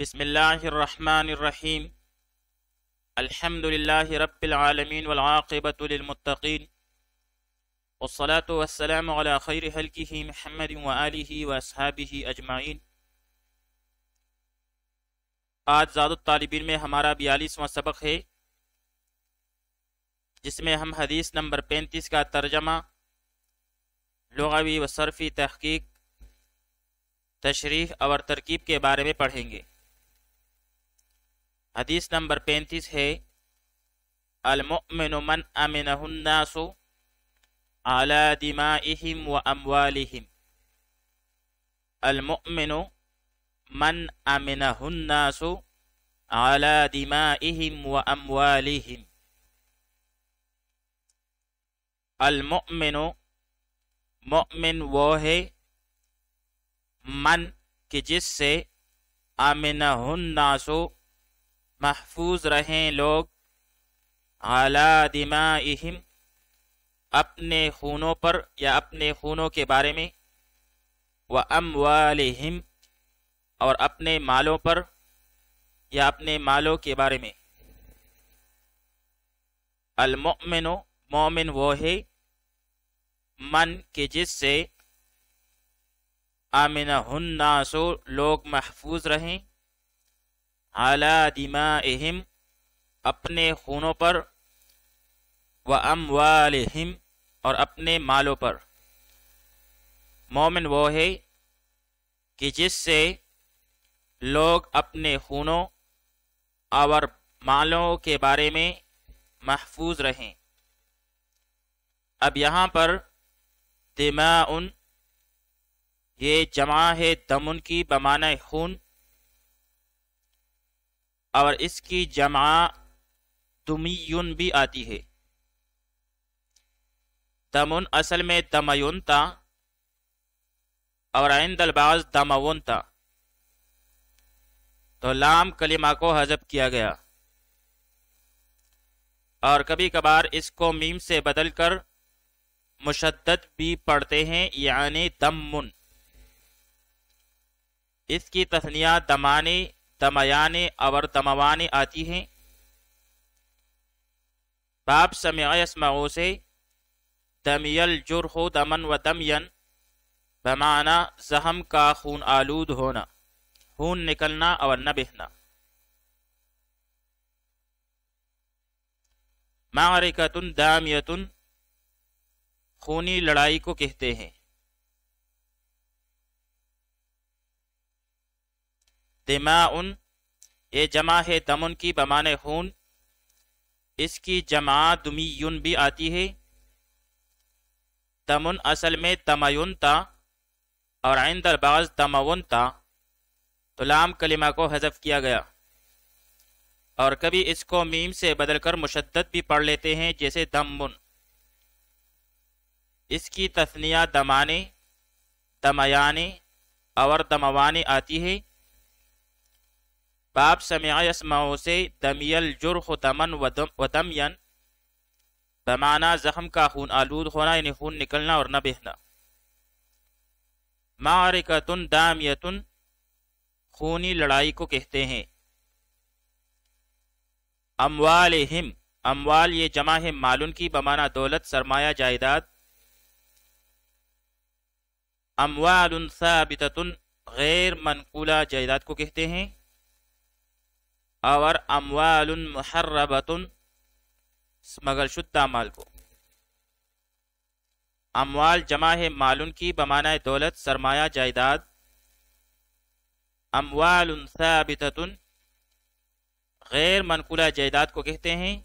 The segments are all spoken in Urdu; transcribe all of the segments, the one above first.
بسم اللہ الرحمن الرحیم الحمد للہ رب العالمین والعاقبۃ للمتقین والصلاة والسلام علی خیر خلقہ محمد وآلہ واصحابہ اجمعین۔ آج زاد الطالبین میں ہمارا 42واں سبق ہے، جس میں ہم حدیث نمبر 35 کا ترجمہ، لغوی و صرفی تحقیق، تشریح اور ترکیب کے بارے میں پڑھیں گے۔ حدیث نمبر 35 ہے: المؤمن من امنہ الناس علی دمائہم و اموالہم۔ المؤمن من امنہ الناس علی دمائہم و اموالہم۔ المؤمن مؤمن وہ ہے، من کہ جس سے، امنہ الناس محفوظ رہیں لوگ، علی دمائہم اپنے خونوں پر یا اپنے خونوں کے بارے میں، و اموالہم اور اپنے مالوں پر یا اپنے مالوں کے بارے میں۔ المؤمن مومن وہ ہے، من کہ جس سے، آمنہ الناس لوگ محفوظ رہیں، علی دمائہم اپنے خونوں پر، و اموالہم اور اپنے مالوں پر۔ مومن وہ ہے کہ جس سے لوگ اپنے خونوں اور مالوں کے بارے میں محفوظ رہیں۔ اب یہاں پر دماء یہ جمع ہے دمن کی بمعنی خون، اور اس کی جمع دمیون بھی آتی ہے۔ دمن اصل میں دمیون تھا اور عند البعض دمون تھا، تو لام کلمہ کو حذف کیا گیا، اور کبھی کبھار اس کو میم سے بدل کر مشدد بھی پڑھتے ہیں، یعنی دمن۔ اس کی تثنیہ دمانے، دمیانے اور دموانے آتی ہیں۔ باب سمع یسمعو سے دمی الجرح دمن و دمین بمعنی زخم کا خون آلود ہونا، خون نکلنا اور نہ بہنا۔ معرکۃ دامیۃ خونی لڑائی کو کہتے ہیں۔ دماء یہ جمع ہے دمن کی بمعنی خون، اس کی جمع دمیون بھی آتی ہے۔ دمن اصل میں دمیون تھا اور عند البعض دمون تھا، تو لام کلمہ کو حذف کیا گیا، اور کبھی اس کو میم سے بدل کر مشدد بھی پڑھ لیتے ہیں، جیسے دمن۔ اس کی تثنیہ دمانے، دمیانے اور دموانے آتی ہے۔ باب سمع یسمعو سے دمی الجرح دمن و دمین بمعنی زخم کا خون آلود ہونا، یعنی خون نکلنا اور نہ بہنا۔ معرکۃ دامیۃ خونی لڑائی کو کہتے ہیں۔ اموالہم اموال یہ جمع ہے مالن کی بمعنی دولت، سرمایہ، جائیداد۔ اموال ثابتۃ غیر منقولہ جائیداد کو کہتے ہیں، اور اموال محربۃ اسمگل شدہ مال کو۔ اموال جمع ہے مالن کی بمعنی دولت، سرمایہ، جائیداد۔ اموال ثابتۃ غیر منقولہ جائیداد کو کہتے ہیں،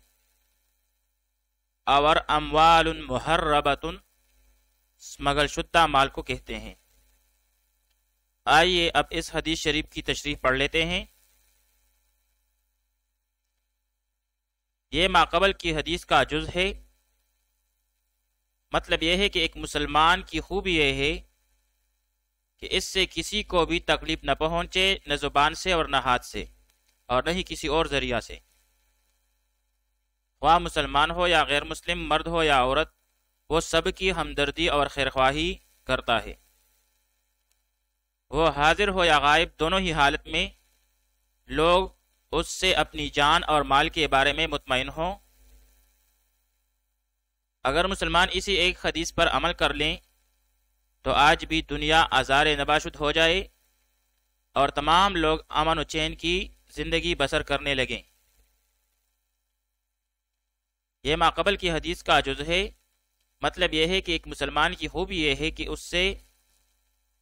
اور اموال محربۃ اسمگل شدہ مال کو کہتے ہیں۔ آئیے اب اس حدیث شریف کی تشریح پڑھ لیتے ہیں۔ یہ ماقبل کی حدیث کا جز ہے۔ مطلب یہ ہے کہ ایک مسلمان کی خوبی یہ ہے کہ اس سے کسی کو بھی تکلیف نہ پہنچے، نہ زبان سے اور نہ ہاتھ سے، اور نہ ہی کسی اور ذریعہ سے، خواہ مسلمان ہو یا غیر مسلم، مرد ہو یا عورت، وہ سب کی ہمدردی اور خیرخواہی کرتا ہے۔ وہ حاضر ہو یا غائب، دونوں ہی حالت میں لوگ اس سے اپنی جان اور مال کے بارے میں مطمئن ہوں۔ اگر مسلمان اسی ایک حدیث پر عمل کر لیں تو آج بھی دنیا آزار نباشت ہو جائے اور تمام لوگ امن و چین کی زندگی بسر کرنے لگیں۔ یہ ماقبل کی حدیث کا جز ہے۔ مطلب یہ ہے کہ ایک مسلمان کی خوبی یہ ہے کہ اس سے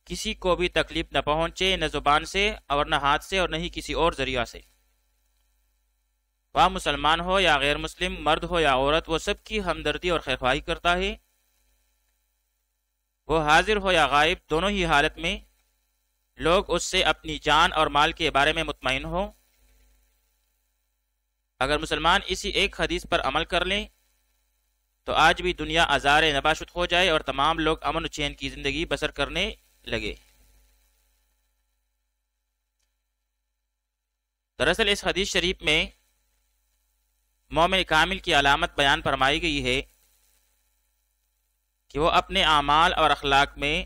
کسی کو بھی تکلیف نہ پہنچے، نہ زبان سے اور نہ ہاتھ سے اور نہ ہی کسی اور ذریعہ سے۔ وہ مسلمان ہو یا غیر مسلم، مرد ہو یا عورت، وہ سب کی ہمدردی اور خیرخواہی کرتا ہے۔ وہ حاضر ہو یا غائب، دونوں ہی حالت میں لوگ اس سے اپنی جان اور مال کے بارے میں مطمئن ہوں۔ اگر مسلمان اسی ایک حدیث پر عمل کر لیں تو آج بھی دنیا آزار نباشت ہو جائے اور تمام لوگ امن و چین کی زندگی بسر کرنے لگے۔ دراصل اس حدیث شریف میں مومن کامل کی علامت بیان فرمائی گئی ہے کہ وہ اپنے اعمال اور اخلاق میں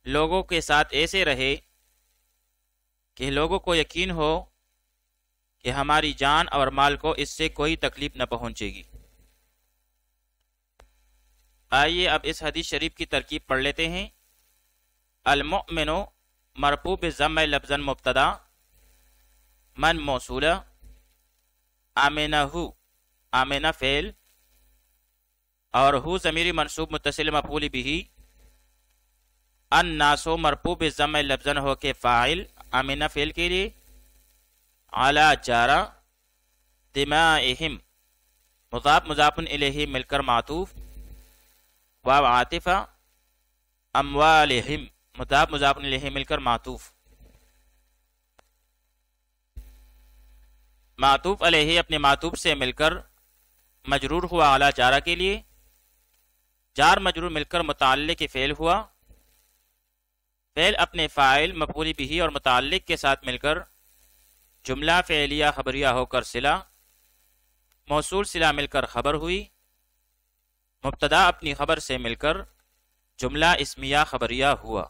لوگوں کے ساتھ ایسے رہے کہ لوگوں کو یقین ہو کہ ہماری جان اور مال کو اس سے کوئی تکلیف نہ پہنچے گی۔ آئیے اب اس حدیث شریف کی ترکیب پڑھ لیتے ہیں۔ المؤمن مرفوع بالضم لفظا مبتدا، من موصولہ، آمنہ آمنہ فعل، اور ہو ضمیر منصوب متصل مفعول بہ، الناس مرفوع بالضم لفظا ہو کے فاعل آمنہ فعل کے لیے، علی جارہ، دمائہم مضاف مضاف الیہ مل کر معطوف، واو عاطفہ، اموالہم مضاف مضاف الیہ مل کر معطوف۔ معطوف علیہ اپنے معطوف سے مل کر مجرور ہوا اعلی جارہ کے لیے، جار مجرور مل کر متعلق فعل ہوا، فعل اپنے فاعل مفعول بہ اور متعلق کے ساتھ مل کر جملہ فعلیہ خبریہ ہو کر صلہ، موصول صلہ مل کر خبر ہوئی، مبتدا اپنی خبر سے مل کر جملہ اسمیہ خبریہ ہوا۔